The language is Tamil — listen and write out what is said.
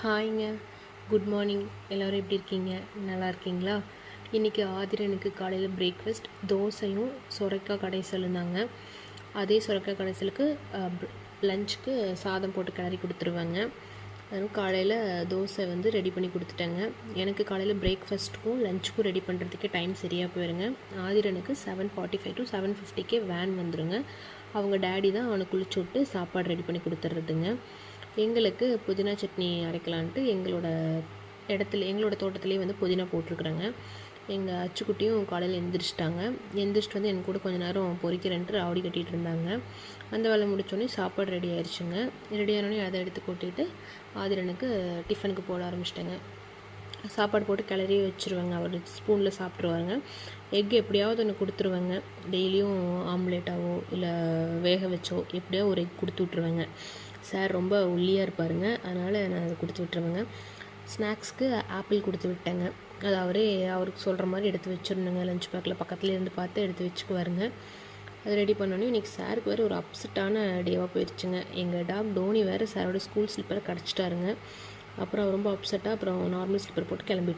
ஹாய்ங்க. Good morning. எல்லோரும் எப்படி இருக்கீங்க? நல்லா இருக்கீங்களா? இன்றைக்கி ஆதிரனுக்கு காலையில் பிரேக்ஃபாஸ்ட் தோசையும் சுரைக்காய் கடைசல் இருந்தாங்க. அதே சுரைக்காய் கடைசலுக்கு லஞ்சுக்கு சாதம் போட்டு கிளறி கொடுத்துருவேங்க. அதுவும் காலையில் தோசை ரெடி பண்ணி கொடுத்துட்டேங்க. எனக்கு காலையில் பிரேக்ஃபாஸ்ட்டுக்கும் லஞ்சுக்கும் ரெடி பண்ணுறதுக்கே டைம் சரியாக போயிருங்க. ஆதிரனுக்கு 7:45 to 7:50 வேன் வந்துடுங்க. அவங்க டேடி தான் அவனை குளிச்சு விட்டு சாப்பாடு ரெடி பண்ணி கொடுத்துட்றதுங்க. எங்களுக்கு புதினா சட்னி அரைக்கலான்ட்டு எங்களோட தோட்டத்துலேயே புதினா போட்டிருக்குறாங்க. எங்கள் அச்சுக்குட்டியும் காலையில் எந்திரிச்சிட்டு என் கூட கொஞ்சம் நேரம் பொறிக்கிறேன்ட்டு ராவடி கட்டிகிட்டு இருந்தாங்க. அந்த வேலை முடித்தோடனே சாப்பாடு ரெடி ஆயிடுச்சுங்க. ரெடி ஆனோடனே அதை எடுத்து கொட்டிட்டு ஆதிரனுக்கு டிஃபனுக்கு போட ஆரம்பிச்சிட்டேங்க. சாப்பாடு போட்டு கிளறி வச்சுருவேங்க. அவர் ஸ்பூனில் சாப்பிட்ருவாங்க. எக் எப்படியாவது ஒன்று கொடுத்துருவேங்க. டெய்லியும் ஆம்லேட்டாவோ இல்லை வேக வச்சோ எப்படியோ ஒரு எக் கொடுத்து விட்ருவேங்க. சார் ரொம்ப ஒல்லியாக இருப்பாருங்க, அதனால் நான் அதை கொடுத்து விட்டுருவேங்க. ஸ்நாக்ஸ்க்கு ஆப்பிள் கொடுத்து விட்டேங்க. அது அவருக்கு சொல்கிற மாதிரி எடுத்து வச்சிடணுங்க. லஞ்ச் பேக்கில் பக்கத்துலேயே இருந்து பார்த்து எடுத்து வச்சுக்குவாருங்க. அது ரெடி பண்ணோன்னே இன்றைக்கி சாருக்கு வேறு ஒரு அப்செட்டான டேவாக போயிடுச்சுங்க. எங்கள் டாக் டோனி வேறு சாரோட ஸ்கூல் ஸ்லிப்பரை கிடச்சிட்டாருங்க. அப்புறம் ரொம்ப அப்செட்டாக அப்புறம் நார்மல் ஸ்லிப்பர் போட்டு கிளம்பிட்டார்.